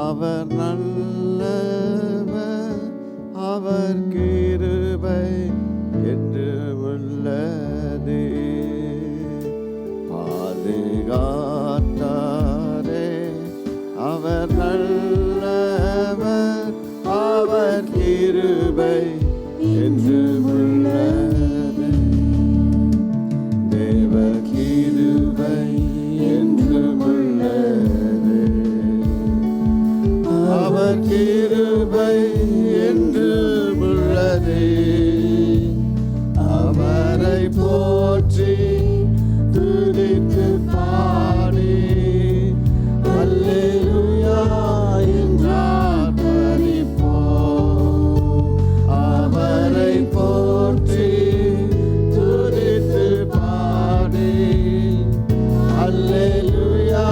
அவர் நல்லவர், அவர் கிருபை என்று உள்ளதே. பாதுகாத்தாரே, அவர் நல்லவர், அவர் கிருபை என்று உள்ளதே. தேவ கிருபை என்று உள்ளதே, அவர் கிருபை என்று உள்ளதே. அவரை போற்றி துதித்து பாடி அல்லேலூயா என்றார் பரிபோம். அவரை போற்றி துதித்து பாடி அல்லேலூயா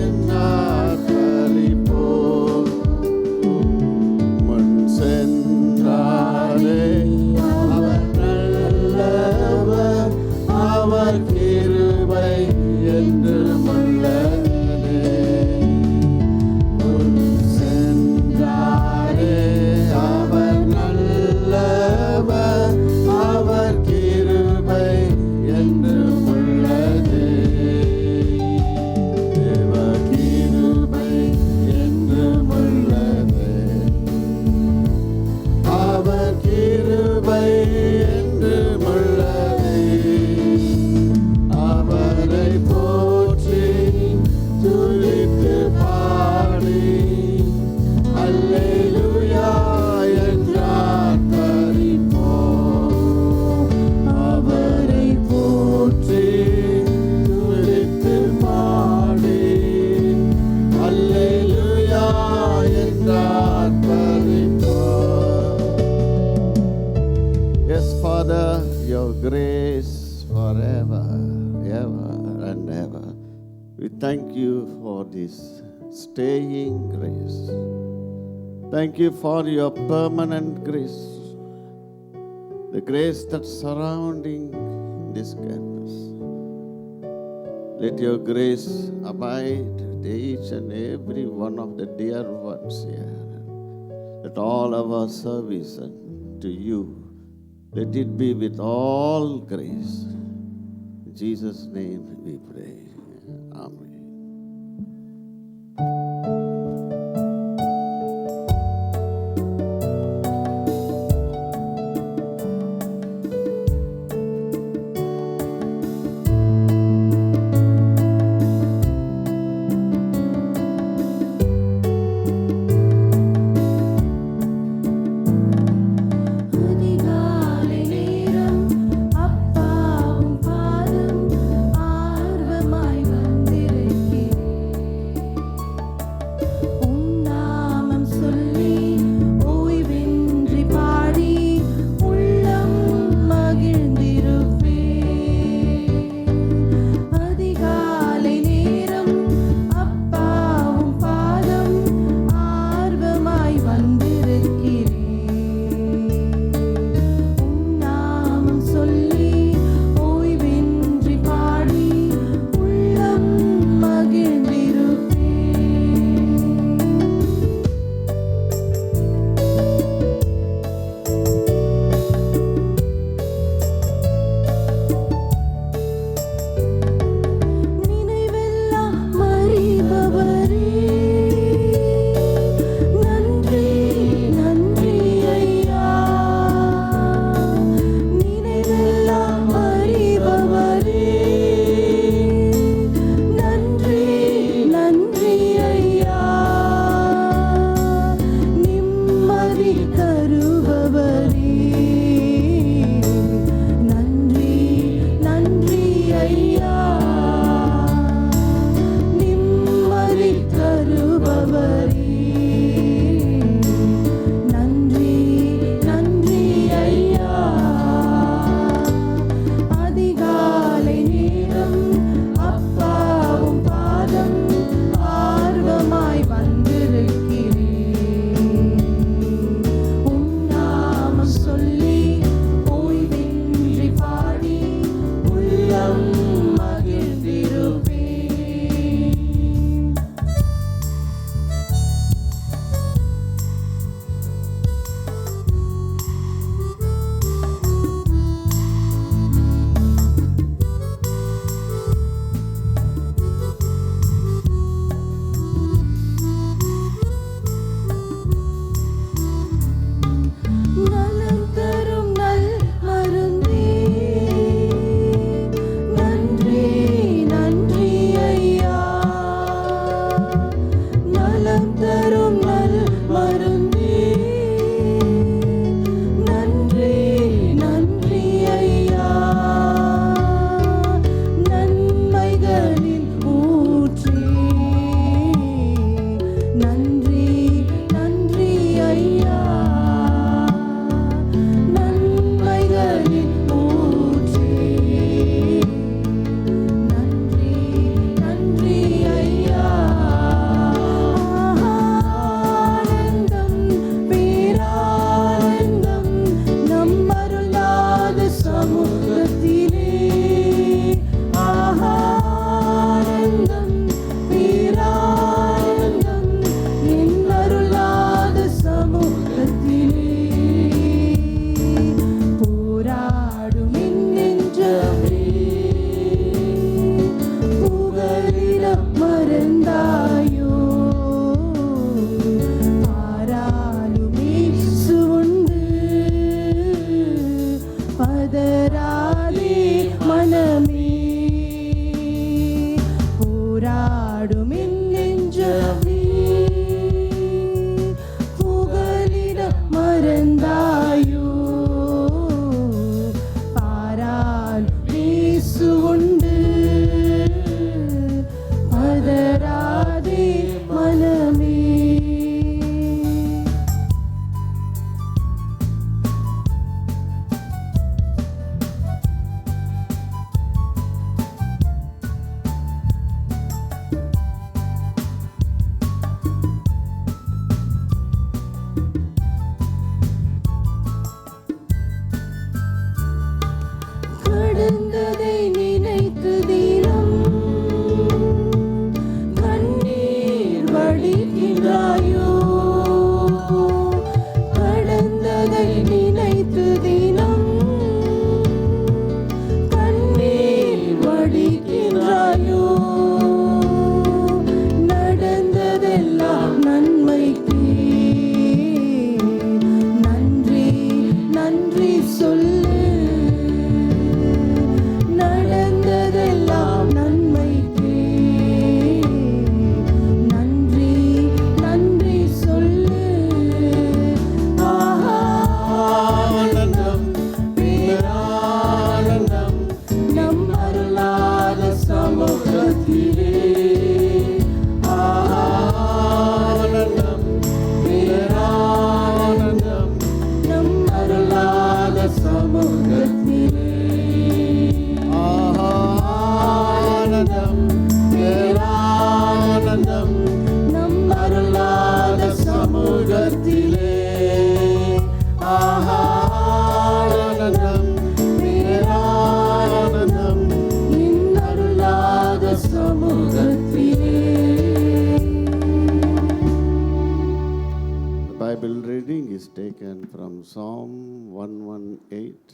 என்றார் பரிபோம். முன் சென்றாரே, அவர் நல்லவர், அவர் கிருபை என்று உள்ளதே. முன் சென்றாரே, அவர் நல்லவர், அவர் கிருபை என்று உள்ளதே. தேவ கிருபை என்று உள்ளதே, அவர் கிருபை என்று உள்ளதே. அவரை போற்றி துதித்து பாடி அல்லேலூயா என்றார் பரிபோம். அவரை போற்றி துதித்து பாடி அல்லேலூயா என்றார் பரிபோம். Yes, Father, your grace forever, ever and ever. We thank you for this staying grace. Thank you for your permanent grace, the grace that's surrounding this campus. Let your grace abide with each and every one of the dear ones here. Let all our service to you, let it be with all grace. In Jesus' name we pray. Amen. அதிகாலை நேரம் அப்பாவும் பாதம் ஆர்வமாய் பாடுமின் நெஞ்சமே புகலிட மறந்தாயோ பாரால் இயேசு உண்டு பதறாதே மனமே. கடந்ததை நினைத்து தினம் கண்ணீர் வடிக்கிறாயோ கடந்ததை நினைத்து தினம் கண்ணீர் வடிக்கிறாயோ நடந்ததெல்லாம் நன்மைக்கு நன்றி நன்றி சொல்லு நடந்ததெல்லாம் நன்மைக்கு நன்றி நன்றி சொல்லு. ஆனந்தம் பேரானந்தம் நம் அருளாத சமூகத்திலே ஆனந்தம் பேரானந்தம் நம் அருளாத சமூகத்திலே ஆனந்தம் பேரானந்தம் நம் அருளாத சமூகத்திலே ஆனந்தம் பேரானந்தம் நின் அருளாத சமூகத்திலே. The Bible reading is taken from Psalm 118.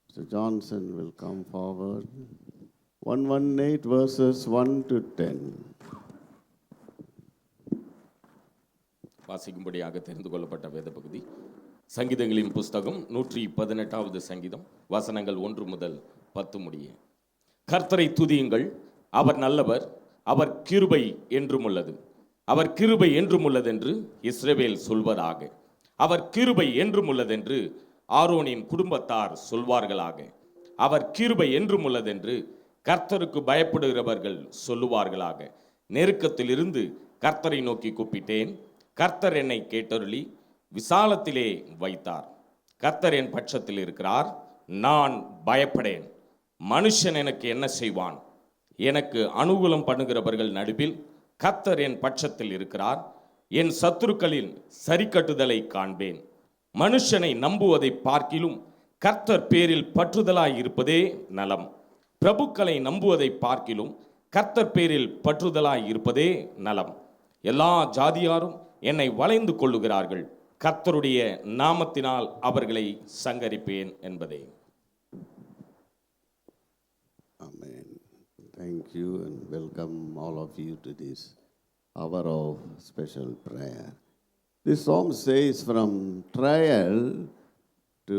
Mr. Johnson will come forward. 118 verses 1 to 10. வாசிக்கும்படியாக தெரிந்து கொள்ளப்பட்ட வேத பகுதி சங்கீதங்களின் புஸ்தகம் 118வது சங்கீதம் வசனங்கள் 1 முதல் 10 முடிய. கர்த்தரை துதியுங்கள், அவர் நல்லவர், அவர் கிருபை என்றும் உள்ளது. அவர் கிருபை என்றும் உள்ளதென்று இஸ்ரவேல் சொல்வதாக. அவர் கிருபை என்றும் உள்ளதென்று ஆரோனின் குடும்பத்தார் சொல்வார்களாக. அவர் கிருபை என்றும் உள்ளதென்று கர்த்தருக்கு பயப்படுகிறவர்கள் சொல்லுவார்களாக. நெருக்கத்திலிருந்து கர்த்தரை நோக்கி கூப்பிட்டேன், கர்த்தர் என்னை கேட்டருளி விசாலத்திலே வைத்தார். கர்த்தர் என் பட்சத்தில் இருக்கிறார், நான் பயப்படேன். மனுஷன் எனக்கு என்ன செய்வான்? எனக்கு அனுகூலம் பண்ணுகிறவர்கள் நடுவில் கர்த்தர் என் பட்சத்தில் இருக்கிறார். என் சத்துருக்களின் சரிக்கட்டுதலை காண்பேன். மனுஷனை நம்புவதை பார்க்கிலும் கர்த்தர் பேரில் பற்றுதலாய் இருப்பதே நலம். பிரபுக்களை நம்புவதை பார்க்கிலும் கர்த்தர் பேரில் பற்றுதலாய் இருப்பதே நலம். எல்லா ஜாதியாரும் என்னை வளைந்து கொள்ளுகிறார்கள், கர்த்தருடைய நாமத்தினால் அவர்களை சங்கரிப்பேன் என்பதே. Amen. Thank you and welcome all of you to this hour of special prayer. This psalm says from trial to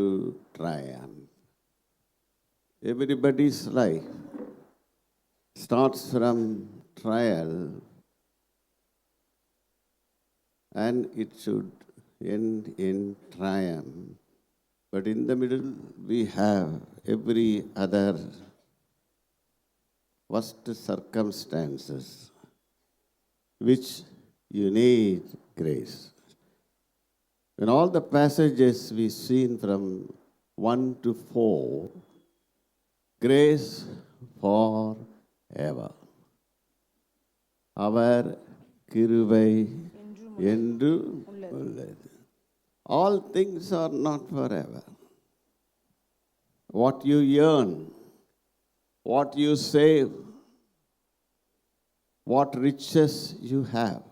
triumph. Everybody's life starts from trial and it should end in triumph. But in the middle we have every other worst circumstances which you need grace. In all the passages we've seen from 1 to 4, grace forever. அவர் கிருபை என்று உள்ளது. All things are not forever. What you earn, what you save, what riches you have.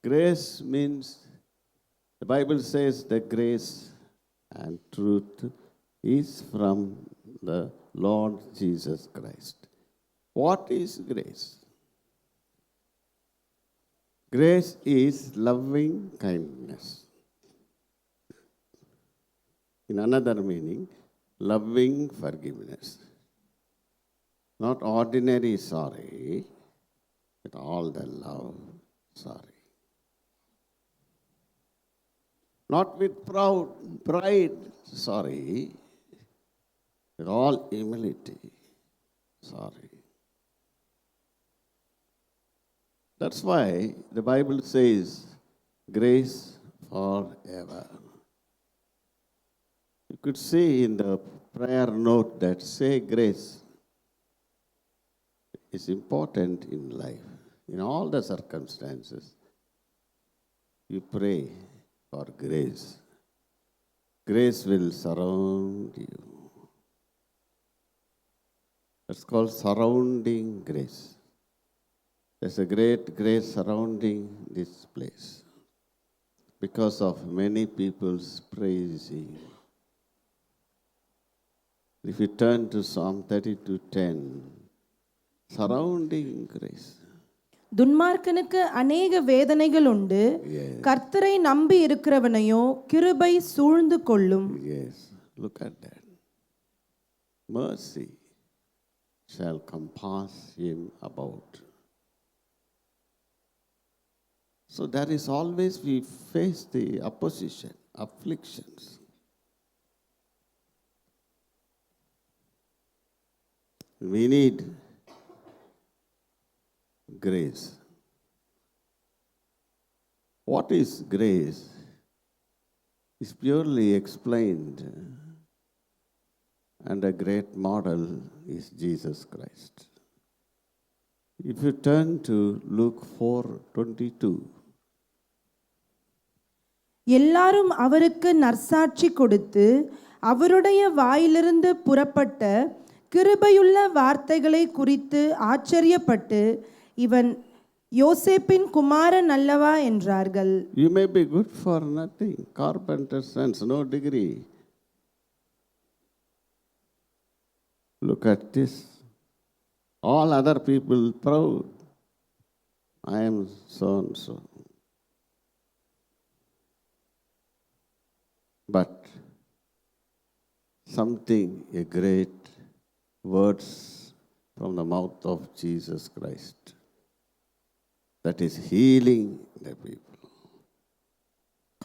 Grace means, the Bible says that grace and truth is from the Lord Jesus Christ. What is grace? Grace is loving kindness. In another meaning, loving forgiveness. Not ordinary sorry, but all the love sorry. Not with pride sorry, with all humility sorry. That's why the Bible says grace forever. You could see in the prayer note that say grace is important in life. In all the circumstances, you pray for grace. Grace will surround you. That's called surrounding grace. There's a great grace surrounding this place because of many people's praising. If you turn to Psalm 32:10, surrounding grace. துன்மார்க்கனுக்கு அநேக வேதனைகள் உண்டு, கர்த்தரை நம்பி இருக்கிறவனையோ கிருபை சூழ்ந்து கொள்ளும். Yes, look at that. Mercy shall compass him about. So there is always, we face the opposition, afflictions. We need grace. What is grace is purely explained, and a great model is Jesus Christ. If you turn to Luke 4:22, எல்லாரும் அவருக்கு நற்சாட்சி கொடுத்து அவருடைய வாயிலிருந்து புறப்பட்ட கிருபையுள்ள வார்த்தைகளை குறித்து ஆச்சரியப்பட்டு, இவன் யோசேப்பின் குமாரன் அல்லவா என்றார்கள். you may be good for nothing, carpenter's sons, no degree. Look at this. All other people proud. I am so and so. But something, a great words from the mouth of Jesus Christ that is healing the people,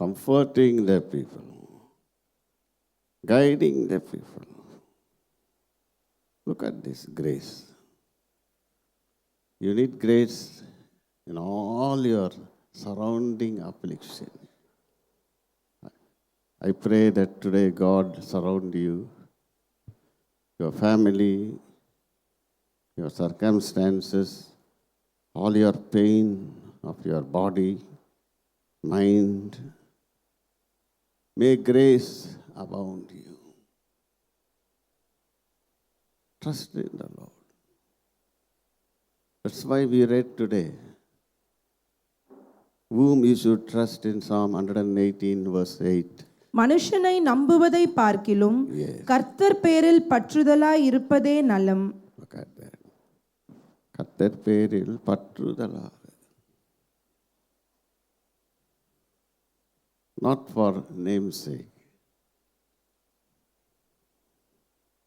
comforting the people, guiding the people. Look at this grace. You need grace in all your surrounding affliction. I pray that today God surround you, your family, your circumstances, all your pain of your body, mind. May grace abound you. Trust in the Lord. That's why we read today, whom you should trust in Psalm 118 verse 8. மனுஷனை நம்புவதை பார்க்கிலும் கர்த்தர் பேரில் பற்றுதலாய் இருப்பதே நலம். Look at that. கர்த்தர் பேரில் பற்றுதலாக. Not for namesake.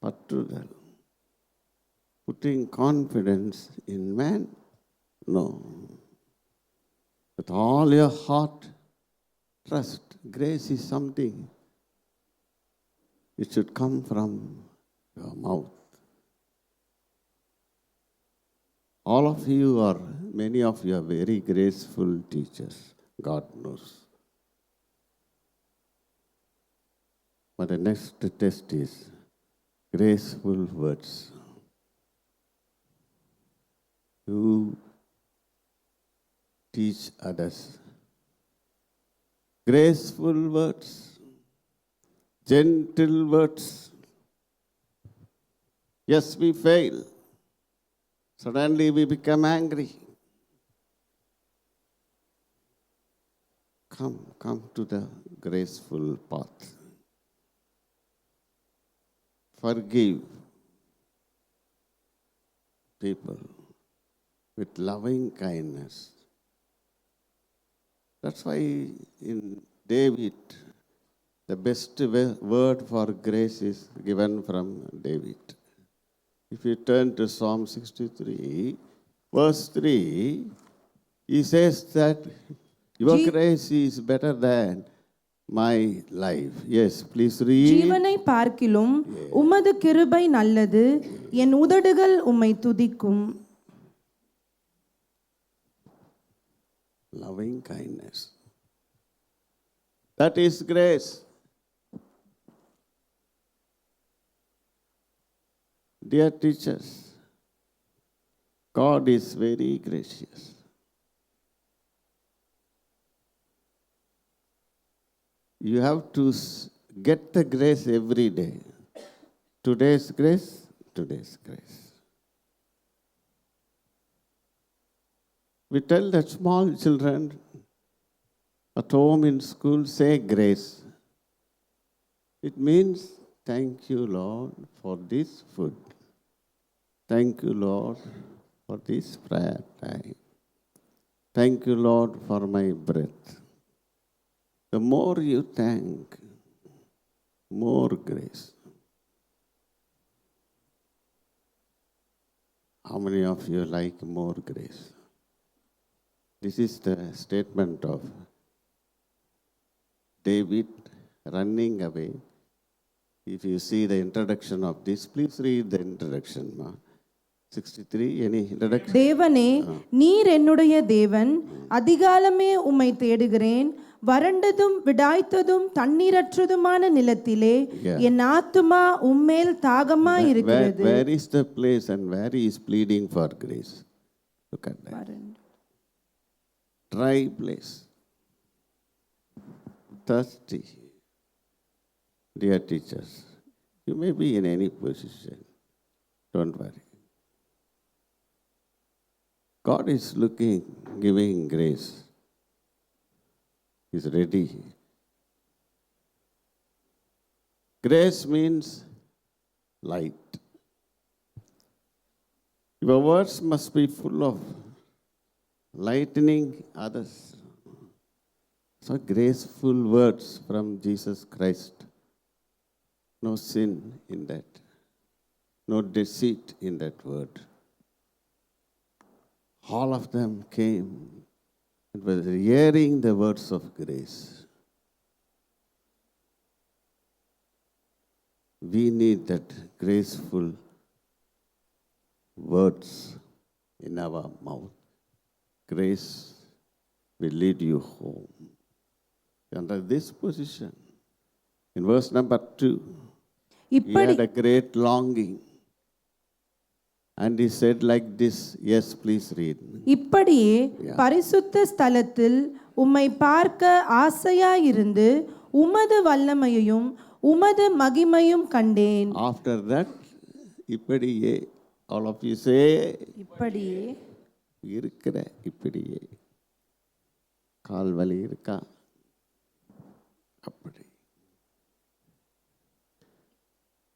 பற்றுதல். Putting confidence in man? No. With all your heart, trust. Grace is something. It should come from your mouth. All of you are, many of you are very graceful teachers. God knows. But the next test is graceful words. You teach others. Graceful words, gentle words. Yes, we fail. Suddenly we become angry. Come to the graceful path. Forgive people with loving kindness. That's why in David, the best word for grace is given from David. If you turn to Psalm 63, verse 3, he says that your grace is better than my life. Yes, please read. ஜீவனை பார்க்கிலும் உமது கிருபை நல்லது, என் உதடுகள் உம்மை துதிக்கும். Loving kindness. That is grace. Dear teachers, God is very gracious. You have to get the grace every day. Today's grace, today's grace. We tell that small children at home in school, say grace. It means, thank you, Lord, for this food. Thank you, Lord, for this prayer time. Thank you, Lord, for my breath. The more you thank, more grace. How many of you like more grace? This is the statement of David running away. If you see the introduction of this, please read the introduction. 63, any introduction? தேவனே, நீர் என்னுடைய தேவன், அதிகாலமே உம்மை தேடுகிறேன். வறண்டதும் விடாய்த்ததும் தண்ணீரற்றதுமான நிலத்திலே என் ஆத்துமா உம்மேல் தாகமாய் இருக்கிறது. Where is the place and where he is pleading for grace? Look at that. Dry place. Thirsty. Dear teachers, you may be in any position. Don't worry. God is looking, giving grace. He's ready. Grace means light. Your words must be full of lightening others. So graceful words from Jesus Christ. No sin in that. No deceit in that word. All of them came and were hearing the words of grace. We need that graceful words in our mouth. Grace will lead you home. Under this position, in verse number 2, he had a great longing. And he said like this, yes, please read. இப்படியே பரிசுத்த ஸ்தலத்தில் உம்மை பார்க்க ஆசையாயிருந்து உமது வல்லமையையும் உமது மகிமையும் கண்டேன். After that, இப்படியே, all of you say, இப்படியே இருக்கிற இப்படியே. கால் வலி இருக்கா? அப்படி.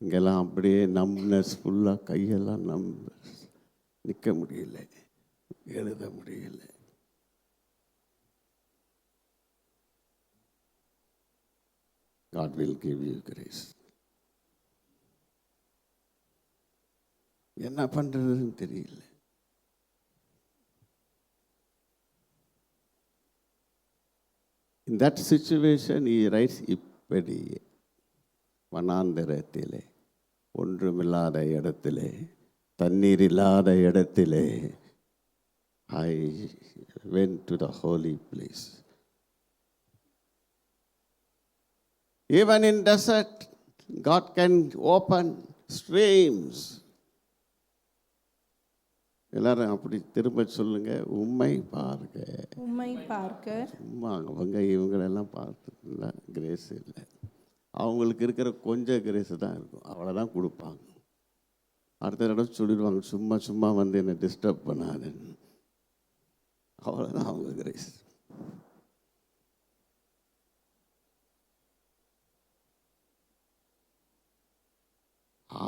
இங்கெல்லாம் அப்படியே நம்னஸ் ஃபுல்லாக கையெல்லாம் நிற்க முடியல, எழுத முடியல. God will give you grace. என்ன பண்றதுன்னு தெரியல. In that situation, he writes, இப்படியே வனாந்தரத்திலே, ஒன்றுமில்லாத இடத்திலே, தண்ணீர் இல்லாத இடத்திலே, I went to the holy place. Even in desert, God can open streams. எல்லாரும் அப்படி திரும்ப சொல்லுங்க, உம்மை பார்க்க. உம்மை பார்க்க. சும்மா அவங்க இவங்களெல்லாம் பார்த்துல கிரேஸ் இல்லை. அவங்களுக்கு இருக்கிற கொஞ்சம் கிரேஸ் தான் இருக்கும், அவ்வளோதான் கொடுப்பாங்க. அடுத்த தடவை சொல்லிடுவாங்க, சும்மா சும்மா வந்து என்னை டிஸ்டர்ப் பண்ணாதுன்னு. அவ்வளோதான் அவங்க grace.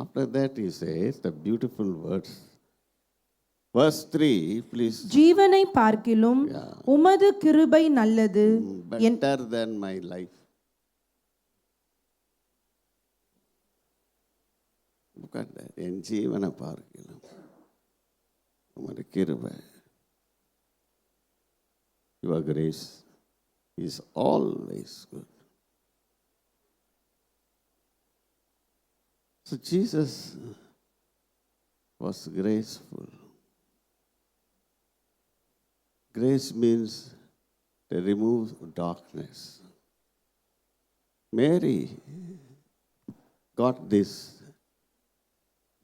After that he says the beautiful words. Verse 3, please. ஜீவனை பார்க்கிலும் உமது கிருபை நல்லது. Better than my life. கண்டேன், என் ஜீவனை பார்க்கலாம் உமது கிருபை. Your grace is always good. So Jesus was graceful. Grace means to remove darkness. Mary got this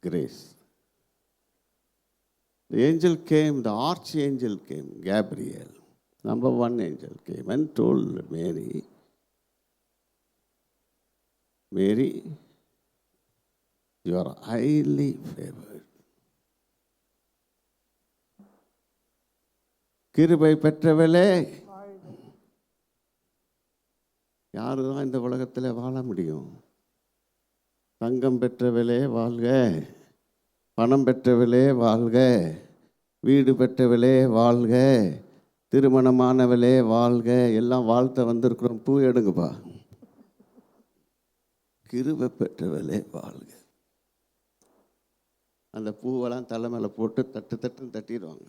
grace. The angel came, the archangel came, Gabriel, number one angel came and told Mary, Mary, you are highly favored. கிருபை பெற்றவளே, யாரு தான் இந்த உலகத்தில் வாழ முடியும்? தங்கம் பெற்றவளே வாழ்க, பணம் பெற்றவளே வாழ்க, வீடு பெற்றவளே வாழ்க, திருமணமானவளே வாழ்க, எல்லாம் வாழ்த்த வந்திருக்கிறோம். பூ எடுங்கப்பா. கிருபை பெற்றவளே வாழ்க. அந்த பூவெல்லாம் தலை மேலே போட்டு தட்டுன்னு தட்டிடுவாங்க.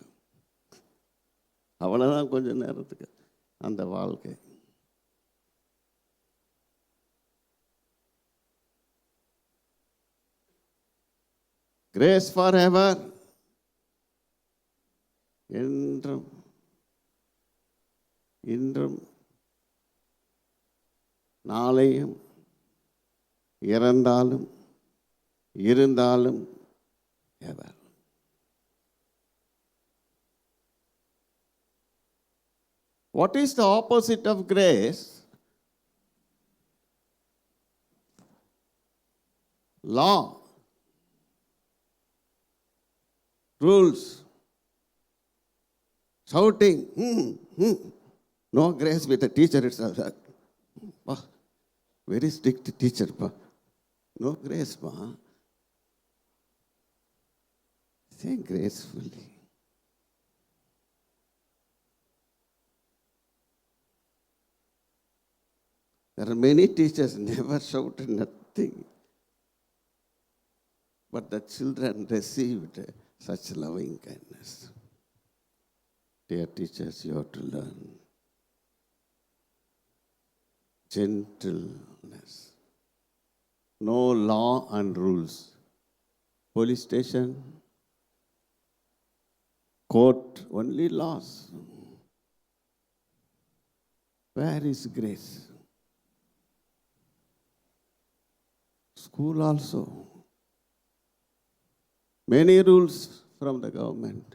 அவ்வளோதான் கொஞ்சம் நேரத்துக்கு அந்த வாழ்க்கை. கிரேஸ் ஃபார் எவர், என்றும் இன்றும் நாளையும் இறந்தாலும் இருந்தாலும் எவர். What is the opposite of grace? Law, rules, shouting. No grace with the teacher itself. Very strict teacher. No grace. Say gracefully. There are many teachers never shouted nothing, but the children received such loving kindness. Dear teachers, you have to learn gentleness. No law and rules. Police station, court, only laws. Where is grace? School also. Many rules from the government.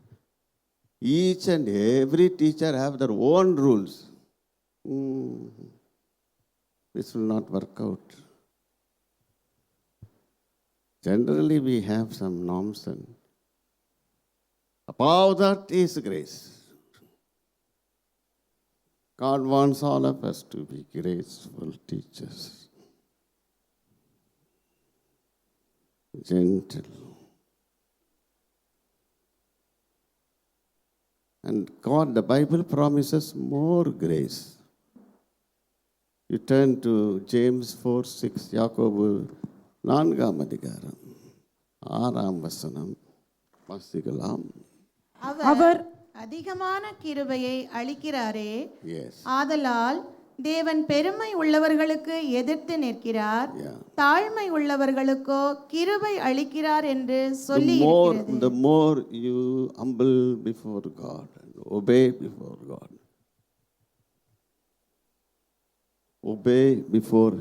Each and every teacher have their own rules. This will not work out. Generally we have some norms, and above that is grace. God wants all of us to be graceful teachers. Gentle. And God, the Bible promises more grace. You turn to James 4:6, யாக்கோபு 4ஆம் அதிகாரம் 6ஆம் வசனம் வாசிக்கலாம். அவர் அதிகமான கிருபையை அளிக்கிறாரே, ஆதலால் தேவன் பெருமை உள்ளவர்களுக்கு எதிர்த்து நிற்கிறார், தாழ்மை உள்ளவர்களுக்கோ கிருபை அளிக்கிறார் என்று சொல்லி இருக்கிறது. The more you humble before God and obey before God, obey before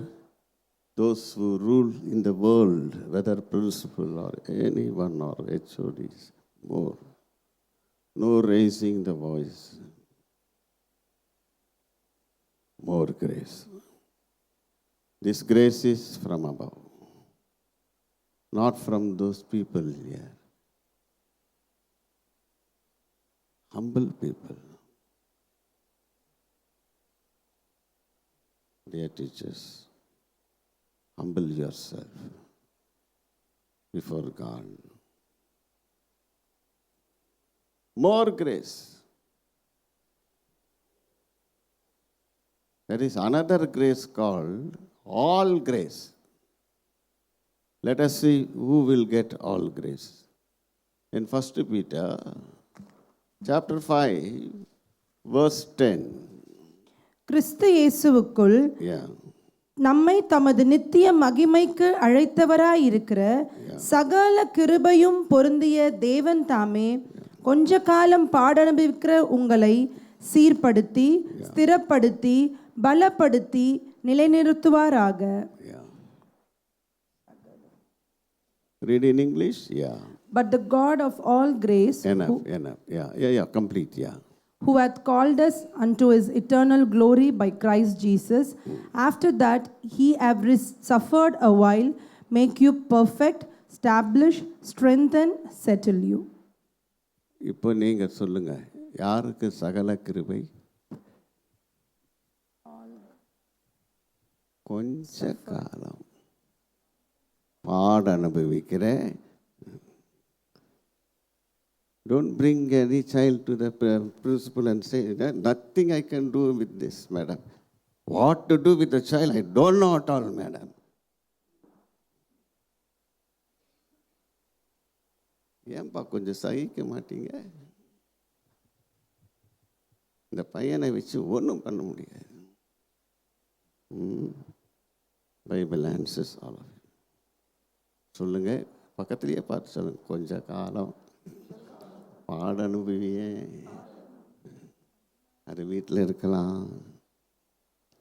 those who rule in the world, whether principal or anyone or HODs, more. No raising the voice. More grace. This grace is from above, not from those people here. Humble people. Dear teachers, humble yourself before God. More grace. There is another grace called all grace. Let us see who will get all grace. In 1 Peter chapter 5, verse 10. கிறிஸ்து இயேசுவுக்குள் Yeah. நம்மை தமது நித்திய மகிமைக்கு அழைத்தவராயிருக்கிற சகல கிருபையும் பொருந்திய தேவன் தாமே கொஞ்ச காலம் பாடனுபவிக்கிற உங்களை சீர்படுத்தி ஸ்திரப்படுத்தி பலப்படுத்தி நிலைநிறுத்துவாராக. Read in English? Yeah. But the God of all grace, Enough. Yeah, complete, yeah. who hath called us unto his eternal glory by Christ Jesus, after that he have suffered a while, make you perfect, establish, strengthen, settle you. இப்போ நீங்க சொல்லுங்க, யாருக்கு சகல கிருபை? கொஞ்ச காலம் பாட அனுபவிக்கிற. Don't bring any child to the principal and say, nothing I can do with this, madam. What to do with the child, I don't know at all, madam. ஏன்பா கொஞ்சம் சகிக்க மாட்டீங்க? இந்த பையனை வச்சு ஒன்றும் பண்ண முடியாது. Bible answers all of you. சொல்லுங்க, பக்கத்துலேயே பார்த்து சொல்லுங்க, கொஞ்ச காலம் பாட அனுபவியே. அது வீட்டில் இருக்கலாம்,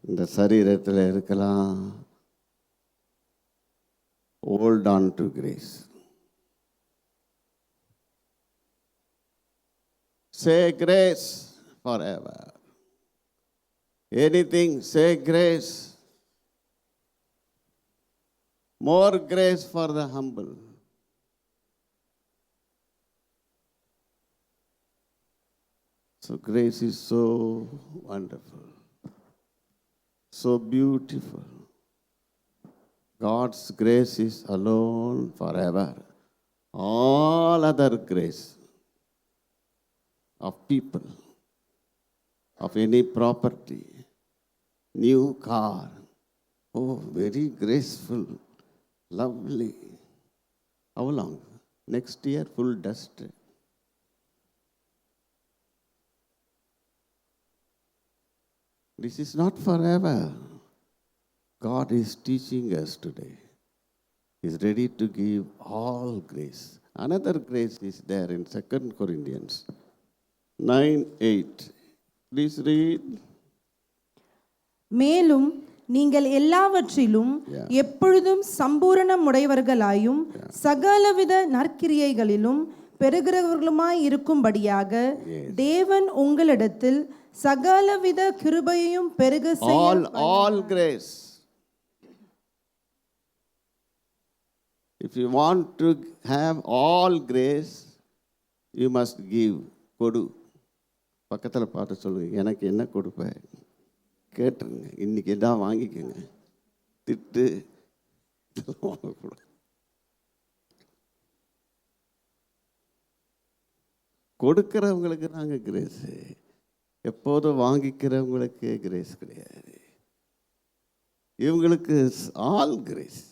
இந்த சரீரத்தில் இருக்கலாம். Hold on to grace. Say grace forever. Anything, say grace. More grace for the humble. So grace is so wonderful, so beautiful. God's grace is alone forever. All other grace of people, of any property, new car, oh, very graceful, lovely. How long? Next year, full dust. This is not forever. God is teaching us today. He is ready to give all grace. Another grace is there in 2 Corinthians 9:8. Please read. மேலும் நீங்கள் எல்லாவற்றிலும் எப்பொழுதும் சம்பூரணமுடையவர்களாயும் சகலவித நற்கிரியைகளிலும் பெறுகிறவர்களுமாய் இருக்கும்படியாக தேவன் உங்களிடத்தில் சகலவித கிருபையையும் பெருக செய்ய. All grace. If you want to have all grace, you must give. கொடு. பக்கத்தில் பார்த்து சொல்லுங்க, எனக்கு என்ன கொடுப்ப கேட்டுருங்க. இன்னைக்கு எதாவது வாங்கிக்கோங்க. திட்டு வாங்கக்கூடாது. கொடுக்கிறவங்களுக்கு தாங்க கிரேஸு. எப்போதும் வாங்கிக்கிறவங்களுக்கு கிரேஸ் கிடையாது. இவங்களுக்கு all grace.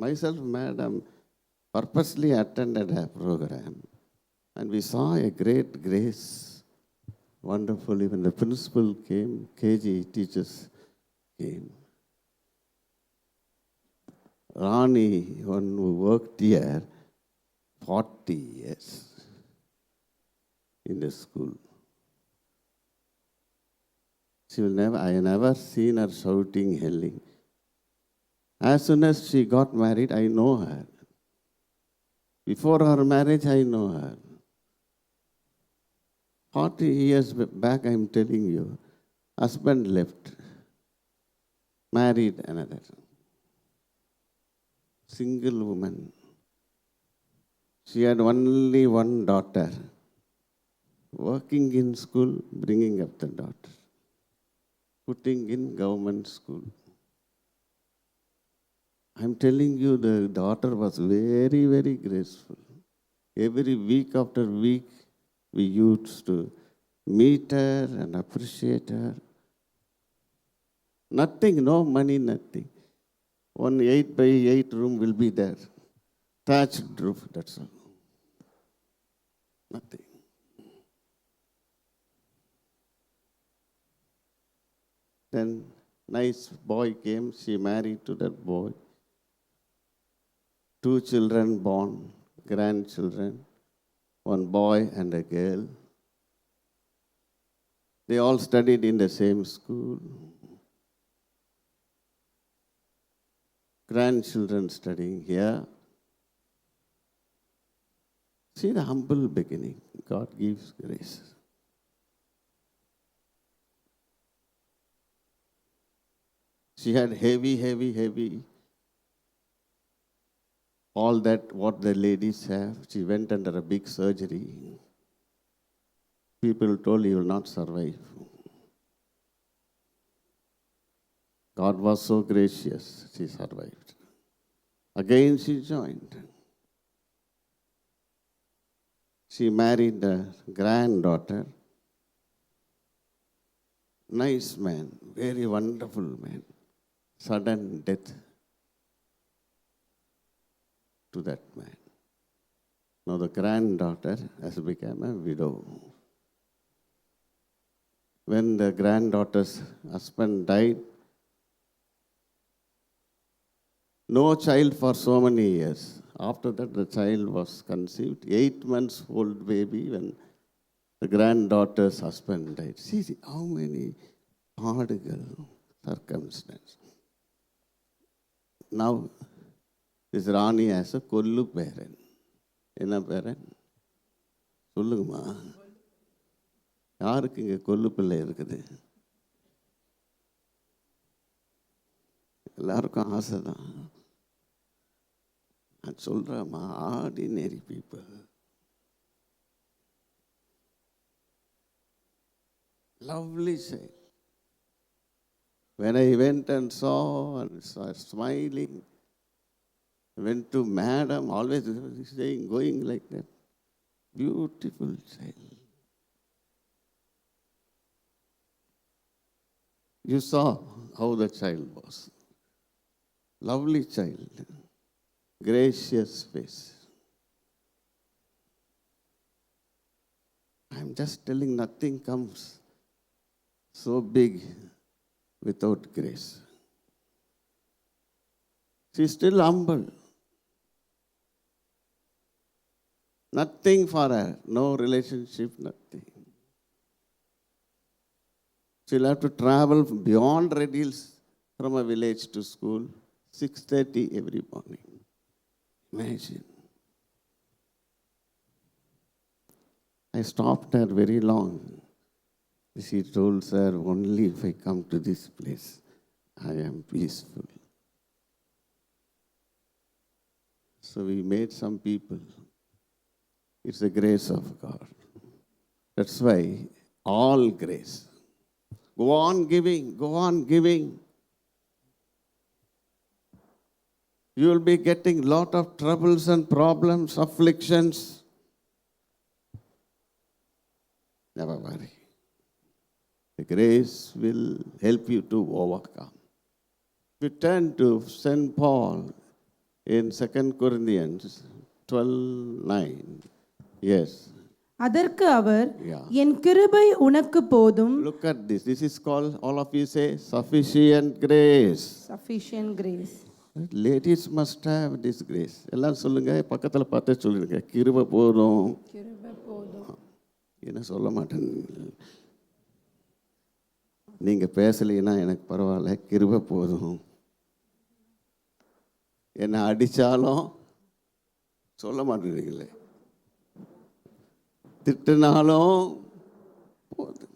Myself, madam, purposely attended a program and we saw a great grace. Wonderful. Even the principal came, KG teachers came. Rani, one who worked here 40 years in the school. I never seen her shouting, yelling. As soon as she got married, I know her. Before her marriage, I know her. 40 years back, I am telling you, husband left, married another. Single woman. She had only one daughter. Working in school, bringing up the daughter. Putting in government school. I'm telling you, the daughter was very, very graceful. Every week after week, we used to meet her and appreciate her. Nothing, no money, nothing. One 8 by 8 room will be there. Thatched roof, that's all. Nothing. Then nice boy came, she married to that boy. 2 children born, grandchildren, one boy and a girl. They all studied in the same school. Grandchildren studying here. See the humble beginning. God gives grace. She had heavy, all that what the ladies have. She went under a big surgery. People told you will not survive. God was so gracious, she survived. Again she joined. She married a granddaughter. Nice man, very wonderful man. Sudden death to that man. Now the granddaughter has become a widow. When the granddaughter's husband died, no child for so many years. After that, the child was conceived. 8 months old baby when the granddaughter's husband died. See how many prodigal circumstances. Now, this Rani has a Kollu parent. என்ன பேரன் சொல்லுங்கம்மா, யாருக்கு இங்கே கொல்லு பிள்ளை இருக்குது? எல்லாருக்கும் ஆசை தான். நான் சொல்கிறேம்மா, ordinary people, lovely child. When I went and saw and saw smiling, went to madam, always saying, going like that. Beautiful child. You saw how the child was. Lovely child. Gracious face. I'm just telling, nothing comes so big without grace. She's still humble. Nothing for her, no relationship, nothing. She'll have to travel beyond Red Hills from a village to school, 6:30 every morning. Imagine. I stopped her very long. She told, sir, only if I come to this place, I am peaceful. So we made some people. It's the grace of God. That's why all grace. Go on giving, go on giving. You will be getting lot of troubles and problems, afflictions. Never worry. The grace will help you to overcome. If you turn to St. Paul in 2 Corinthians 12:9. Yes. அதற்கு அவர், Yeah. என் கிருபை உனக்கு போதும். Look at this. This is called, all of you say, sufficient grace. Sufficient grace. Ladies must have this grace. எல்லாரும் சொல்லுங்க, பக்கத்தில் பார்த்தே சொல்லிடுங்க, கிருபை போதும். கிருபை போதும். என்ன சொல்ல மாட்டேன். நீங்கள் பேசலைன்னா எனக்கு பரவாயில்ல, கிருபை போதும். என்னை அடித்தாலும் சொல்ல மாட்டேங்கிறீங்களே, திட்டினாலும் போதும்.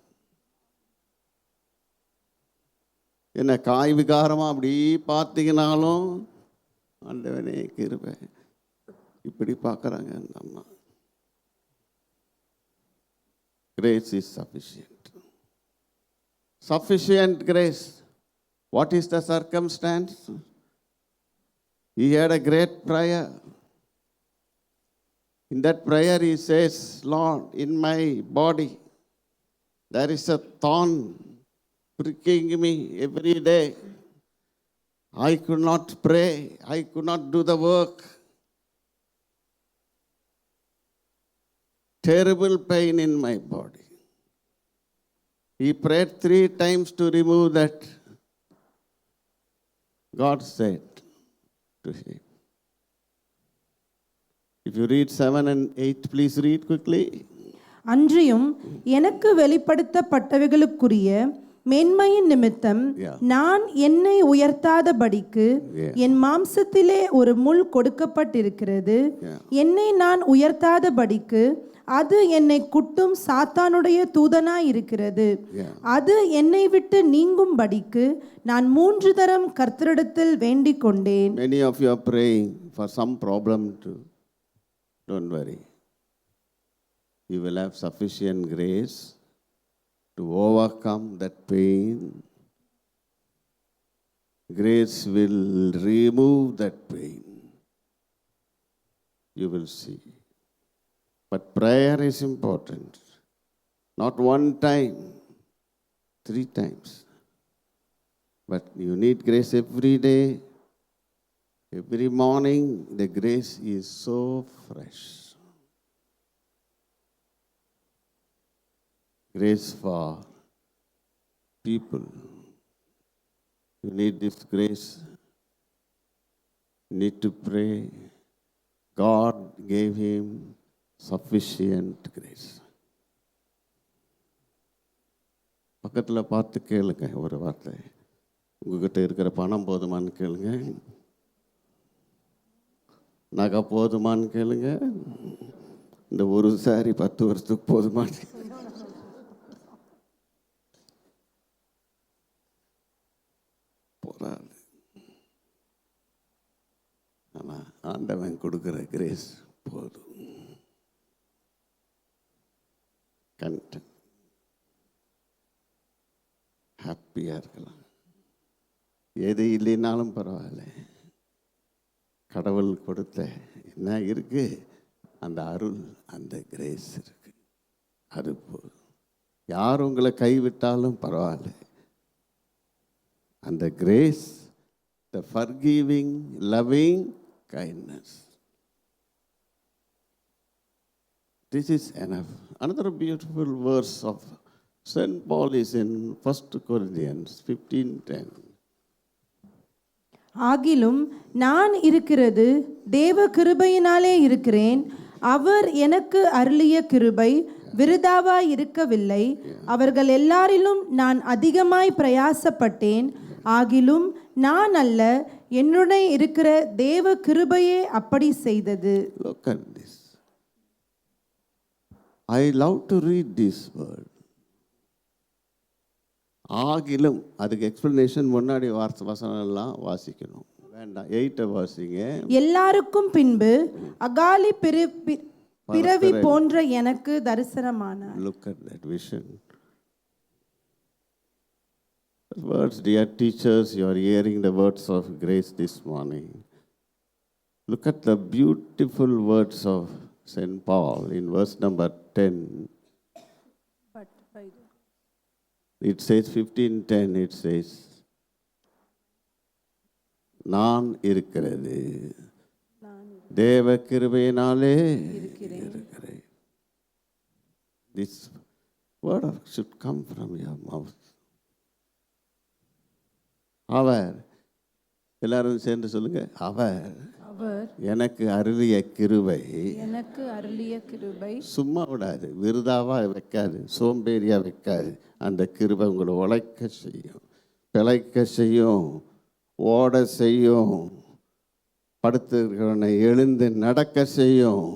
என்ன காய் விகாரமாக அப்படி பார்த்தீங்கனாலும் ஆண்டவனே கிருபை. இப்படி பார்க்குறாங்க அந்த அம்மா. Grace is sufficient. Sufficient grace. What is the circumstance? He had a great prayer. In that prayer he says, Lord, in my body there is a thorn pricking me every day. I could not pray. I could not do the work. Terrible pain in my body. He prayed 3 times to remove that. God said to him. If you read 7 and 8, please read quickly. அன்றியும் எனக்கு வெளிப்படுத்தப்பட்டவைகளுக்குரிய மேன்மையின் நிமித்தம் நான் என்னை உயர்த்தாதபடிக்கு என் மாம்சத்திலே ஒரு முள் கொடுக்கப்பட்டிருக்கிறது. என்னை நான் உயர்த்தாதபடிக்கு அது என்னை குட்டும் சாத்தானுடைய தூதனாய் இருக்கிறது. அது என்னை விட்டு நீங்கும்படிக்கு நான் 3 தரம் கர்த்தரிடத்தில் வேண்டிக் கொண்டேன். Many of you are praying for some problem too. Don't worry. You will have sufficient grace to overcome that pain. Grace will remove that pain. You will see. But prayer is important. Not 1 time, 3 times. But you need grace every day. Every morning, the grace is so fresh. Grace for people. You need this grace. You need to pray. God gave him sufficient grace. பக்கத்தில் பார்த்து கேளுங்க ஒரு வார்த்தை. உங்ககிட்ட இருக்கிற பணம் போதுமான்னு கேளுங்க. நகை போதுமான்னு கேளுங்க. இந்த ஒரு சாரி 10 வருஷத்துக்கு போதுமான்னு போறாது. ஆனால் ஆண்டவன் கொடுக்குற கிரேஸ் போதும். கண்டன் ஹாப்பியாக இருக்கலாம். எது இல்லைனாலும் பரவாயில்ல. கடவுள் கொடுத்த என்ன இருக்கு, அந்த அருள், அந்த கிரேஸ் இருக்கு. அது போதும். யார் உங்களை கைவிட்டாலும் பரவாயில்ல. அந்த grace, the forgiving, loving kindness. This is enough. Another beautiful verse of St. Paul is in 1 Corinthians 15:10. ஆகிலும் நான் இருக்கிறது தேவ கிருபையினாலே இருக்கிறேன். அவர் எனக்கு அருளிய கிருபை விருதாவாய் இருக்கவில்லை. அவர்கள் எல்லாரிலும் நான் அதிகமாய் பிரயாசப்பட்டேன். ஆகிலும் நான் அல்ல, என்னுடைய இருக்கிற தேவ கிருபையே அப்படி செய்தது. Look at this. I love to read this word. ஆகிலும் அதுக்கு எக்ஸ்பிளனேஷன் முன்னாடி வசனம் எல்லாம் வாசிக்கணும். வேண்டாம், 8 வாசிங்க. எல்லாருக்கும் பின்பு அகாலி பிறவி போன்ற எனக்கு தரிசனமானார். Look at that vision. Words, dear teachers, you are hearing the words of grace this morning. Look at the beautiful words of St. Paul in verse number 10. It says 15:10, it says, நான் இருக்கிறது தேவ கிருபையினாலே இருக்கிறேன். This word should come from your mouth. அவர், எல்லாரும் சேர்ந்து சொல்லுங்க, அவர் எனக்கு அருளிய கிருபை சும்மா விடாது, விருதாவா வைக்காது, சோம்பேறியா வைக்காது. அந்த கிருபை உங்களை உழைக்க செய்யும், பிழைக்க செய்யும், ஓட செய்யும், படுத்திருக்கிறவனை எழுந்து நடக்க செய்யும்.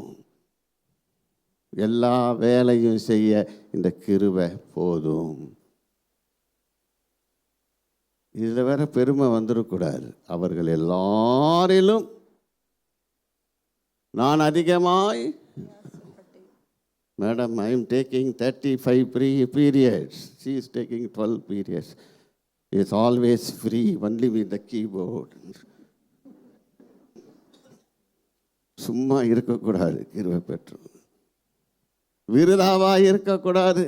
எல்லா வேலையும் செய்ய இந்த கிருபை போதும். இதில் வேற பெருமை வந்துடக்கூடாது. அவர்கள் எல்லாரிலும் நான் அதிகமாய், madam, I am taking 35 periods. She is taking 12 periods. It's always free, only with the keyboard. சும்மா இருக்கக்கூடாது. கிருபை பெற்று விருதாவா இருக்கக்கூடாது.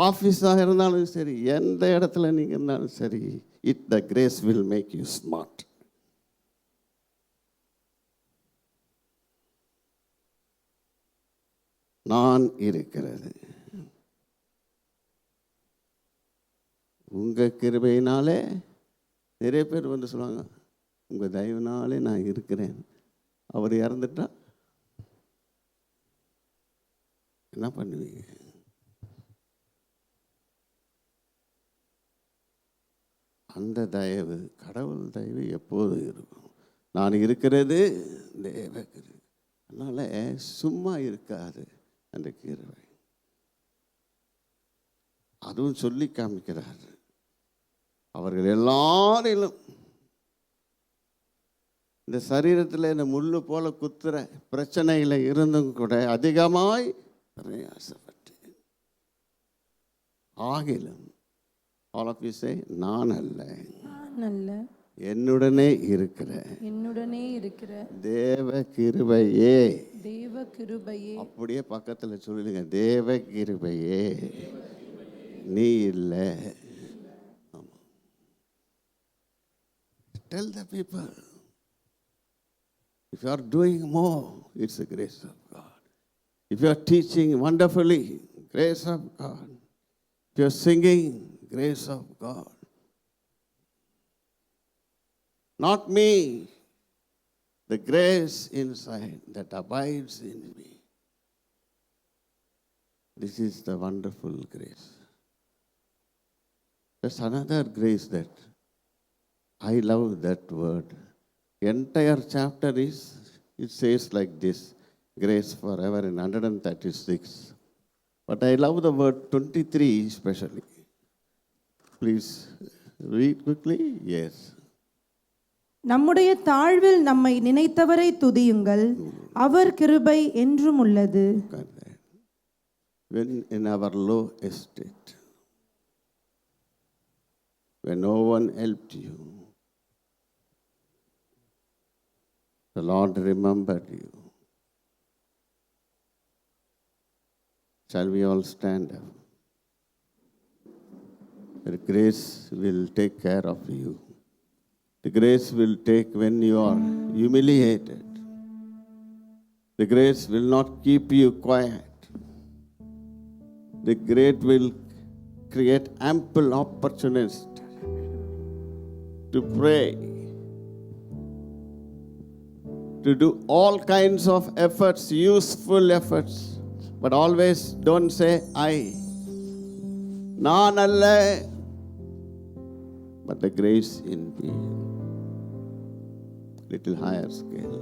ஆஃபீஸாக இருந்தாலும் சரி, எந்த இடத்துல நீங்கள் இருந்தாலும் சரி, the grace will make you smart. நான் இருக்கிறது உங்கள் கிருபையினாலே. நிறைய பேர் வந்து சொல்லுவாங்க, உங்கள் தயவுனாலே நான் இருக்கிறேன். அவர் இறந்துட்டா என்ன பண்ணுவீங்க? அந்த தயவு, கடவுள் தயவு எப்போதும் இருக்கும். நான் இருக்கிறது தேவ கிருபை. அதனால் சும்மா இருக்காது அந்த கிருபை. அதுவும் சொல்லி காமிக்கிறார். அவர்கள் எல்லாரிலும் இந்த சரீரத்தில் இந்த முள்ளு போல குத்துற பிரச்சனையில் இருந்தும் கூட அதிகமாய் பிரயாசப்பட்டேன். ஆகிலும் all of you say, நான் அல்ல, என்னுடனே இருக்கிற தேவ கிருபையே. அப்படியே பக்கத்தில் சொல்லுங்க, தேவ கிருபையே நீ இல்லை. Tell the people, if you are doing more, it's the grace of God. If you are teaching wonderfully, grace of God. If you are singing, grace of God. Not me, the grace inside that abides in me. This is the wonderful grace. There's another grace that I love that word. Entire chapter it says like this, grace forever in 136. But I love the word 23 especially. Please read quickly. Yes. நம்முடைய தாழ்வில் நம்மை நினைத்தவரை துதியுங்கள், அவர் கிருபை என்றும் உள்ளது. When in our low estate, when no one helped you, the Lord remembered you. Shall we all stand up? The grace will take care of you. The grace will take when you are humiliated. The grace will not keep you quiet. The grace will create ample opportunities to pray, to do all kinds of efforts, useful efforts. But always don't say I. நான் அல்ல, but the grace in me. Little higher scale.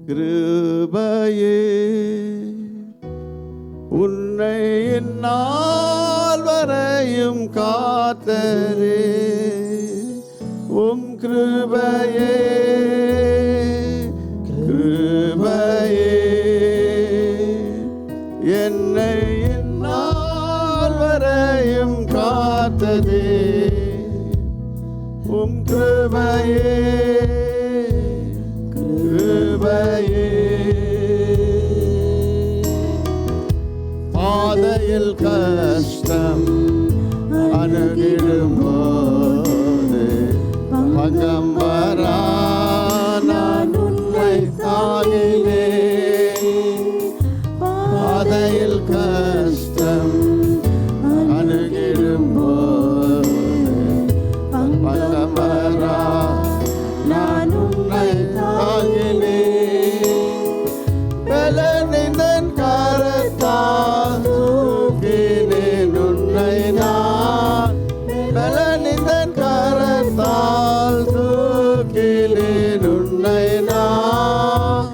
கிருபையே உன்னை என்னால் வரையும் காத்தரே, உம் கிருபையே கிருபையே என்னை என்னால் வரையும் காத்ததே, உம் கிருபையே கிருபையே. பாதையில் கஷ்டம் அணுகிடும்போது பங்கம் வரா நான் உன்னை தாங்கினே. பாதையில் கஷ்டம் அணுகிடும்போது பங்கம் வரா நான் உன்னை தாங்கினே. பலனிதன் கரத்தால் தூக்கினேன் உன்னை நான், பலனிதன் கரத்தால் தூக்கினேன் உன்னை நான்.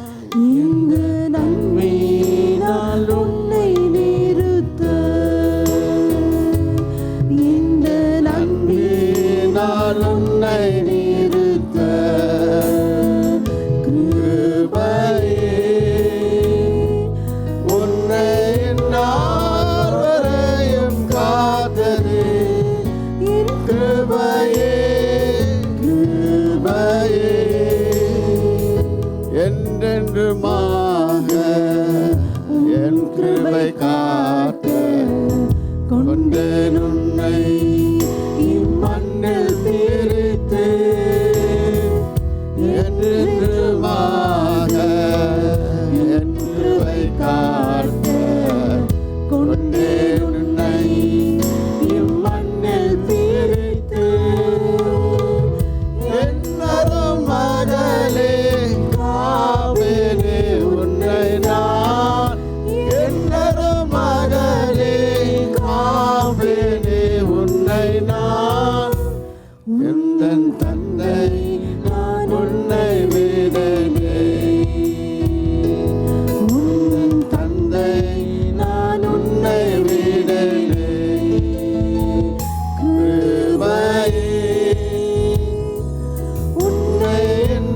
காட்ட கொண்டேன் உன்னை இம்மண்ணில் பிரித்து என்றுமாக என் கிருபை காட்ட கொண்டேன் உன்னை இம்மண்ணில் பிரித்து என்னரும் மகளே காவேனே உன்னை நான் என்னரும் மகளே காவேனே உன்னை நான் எந்தன் தந்தை நான் உன்னை விடனே உன் தந்தை நான் உன்னை விடனே கிருபையே உன்னை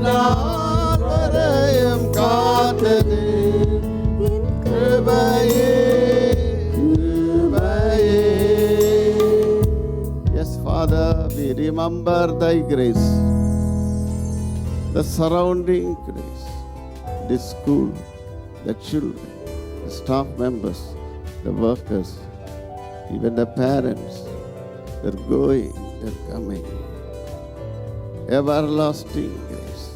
நான் வரையும் காத்தது கிருபையே கிருபையே. Yes, Father, we remember thy grace, the surrounding grace, the school, the children, the staff members, the workers, even the parents, they're going, they're coming. Everlasting grace.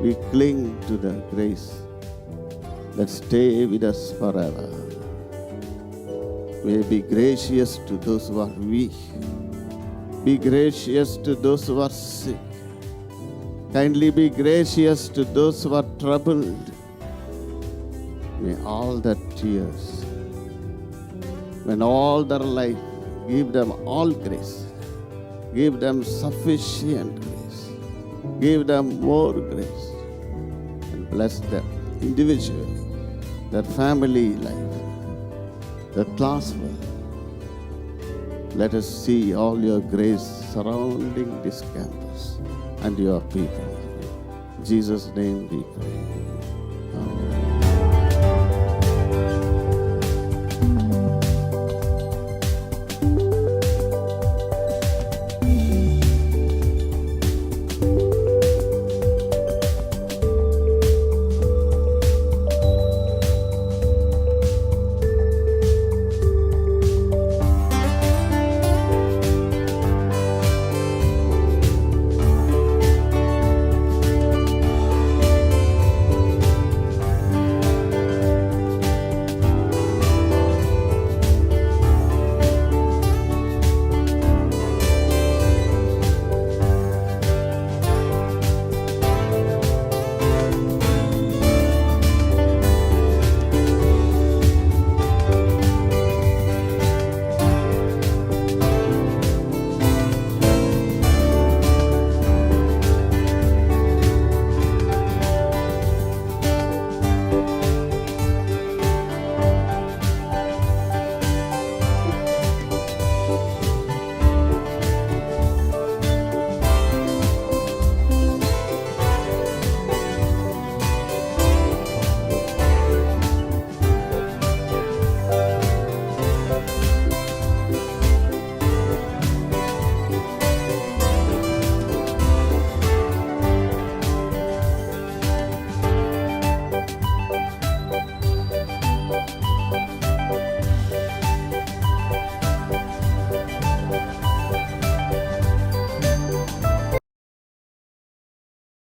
We cling to the grace that stay with us forever. May be gracious to those who are weak. Be gracious to those who are sick. Kindly be gracious to those who are troubled. May all their tears, when all their life, give them all grace. Give them sufficient grace. Give them more grace. And bless them individually, their family life, their classwork. Let us see all your grace surrounding this campus and your people. In Jesus' name we pray. Amen.